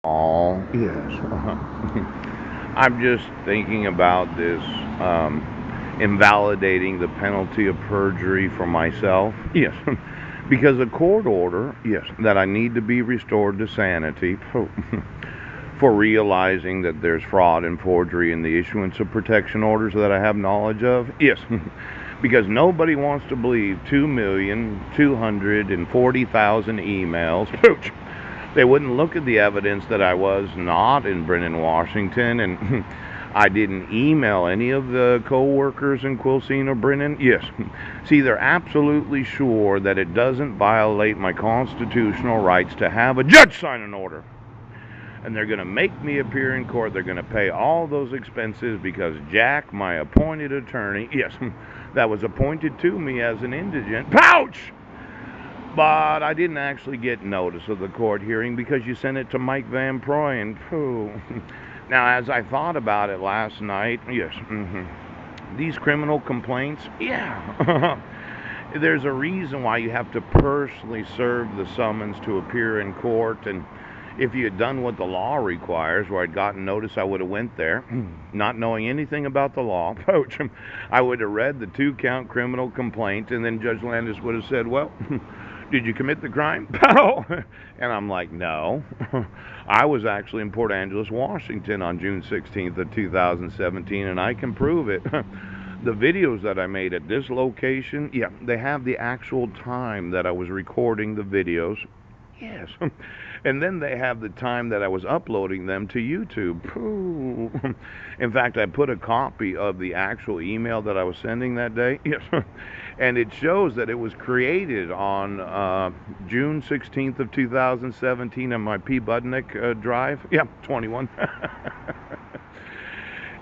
Oh, yes. I'm just thinking about this invalidating the penalty of perjury for myself. Yes. Because a court order, yes, that I need to be restored to sanity for realizing that there's fraud and forgery in the issuance of protection orders that I have knowledge of. Yes. Because nobody wants to believe 2,240,000 emails. They wouldn't look at the evidence that I was not in Brennan, Washington, and I didn't email any of the co-workers in Quilcene or Brennan. Yes. See, they're absolutely sure that it doesn't violate my constitutional rights to have a judge sign an order. And they're going to make me appear in court. They're going to pay all those expenses because Jack, my appointed attorney, yes, that was appointed to me as an indigent, pouch! But I didn't actually get notice of the court hearing because you sent it to Mike Van Proy and pooh. Now, as I thought about it last night, yes, these criminal complaints, yeah. There's a reason why you have to personally serve the summons to appear in court, and if you had done what the law requires, where I'd gotten notice, I would have went there, not knowing anything about the law. Poach, I would have read the 2-count criminal complaint, and then Judge Landis would have said, well, did you commit the crime? No. And I'm like, no. I was actually in Port Angeles, Washington on June 16th of 2017, and I can prove it. The videos that I made at this location, yeah, they have the actual time that I was recording the videos. Yes. And then they have the time that I was uploading them to YouTube. In fact, I put a copy of the actual email that I was sending that day. Yes. And it shows that it was created on June 16th of 2017 on my P. Budnick drive. Yeah, 21.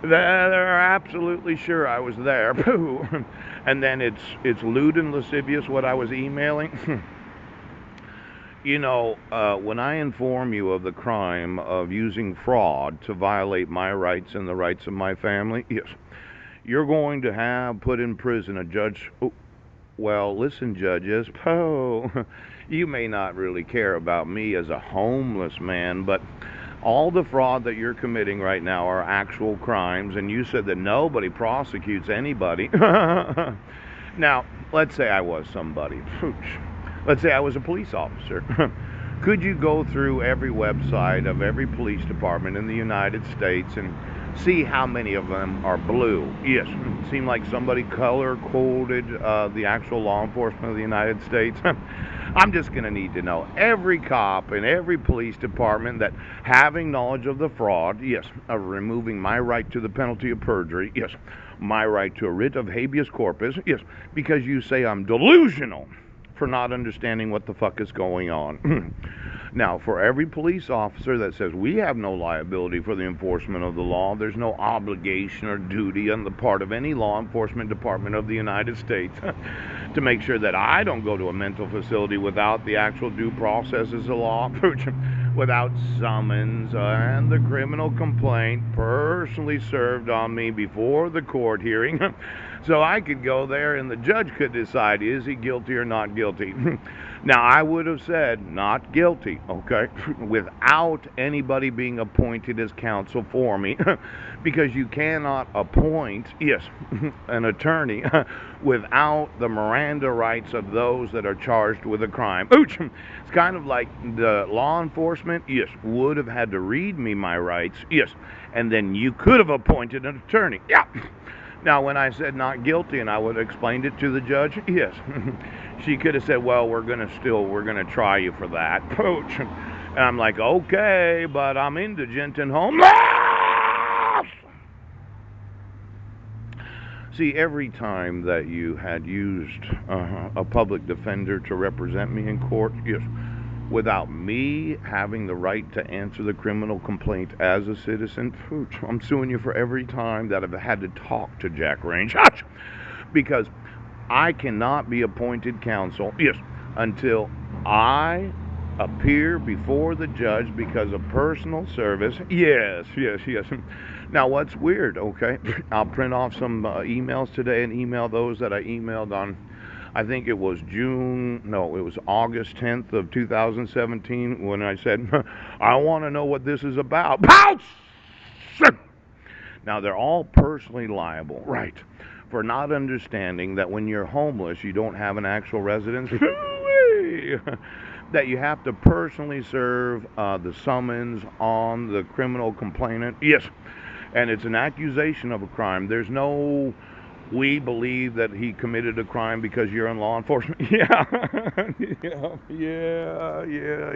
They're absolutely sure I was there. And then it's lewd and lascivious what I was emailing. When I inform you of the crime of using fraud to violate my rights and the rights of my family, yes, you're going to have put in prison a judge. Oh, well, listen, judges, you may not really care about me as a homeless man, but all the fraud that you're committing right now are actual crimes, and you said that nobody prosecutes anybody. Now, let's say I was somebody. Let's say I was a police officer. Could you go through every website of every police department in the United States and see how many of them are blue? Yes, it seemed like somebody color coded the actual law enforcement of the United States. I'm just going to need to know every cop in every police department that having knowledge of the fraud, yes, of removing my right to the penalty of perjury, yes, my right to a writ of habeas corpus, yes, because you say I'm delusional for not understanding what the fuck is going on. Now, for every police officer that says we have no liability for the enforcement of the law, there's no obligation or duty on the part of any law enforcement department of the United States to make sure that I don't go to a mental facility without the actual due process of the law, without summons and the criminal complaint personally served on me before the court hearing. So I could go there and the judge could decide, is he guilty or not guilty? Now, I would have said not guilty, okay, without anybody being appointed as counsel for me, because you cannot appoint, yes, an attorney without the Miranda rights of those that are charged with a crime. Ooch! It's kind of like the law enforcement, yes, would have had to read me my rights, yes, and then you could have appointed an attorney. Yeah. Now, when I said not guilty and I would have explained it to the judge, yes, she could have said, well, we're going to try you for that. Poach. And I'm like, okay, but I'm indigent and homeless. See, every time that you had used a public defender to represent me in court, yes, without me having the right to answer the criminal complaint as a citizen, I'm suing you for every time that I've had to talk to Jack Range. Because I cannot be appointed counsel, yes, until I appear before the judge because of personal service. Yes, yes, yes. Now, what's weird, okay? I'll print off some emails today and email those that I emailed on I think it was it was August 10th of 2017 when I said, I want to know what this is about. Pounce! Now, they're all personally liable, right, for not understanding that when you're homeless, you don't have an actual residence. That you have to personally serve the summons on the criminal complainant. Yes, and it's an accusation of a crime. There's no, we believe that he committed a crime because you're in law enforcement. Yeah, yeah, yeah, yeah.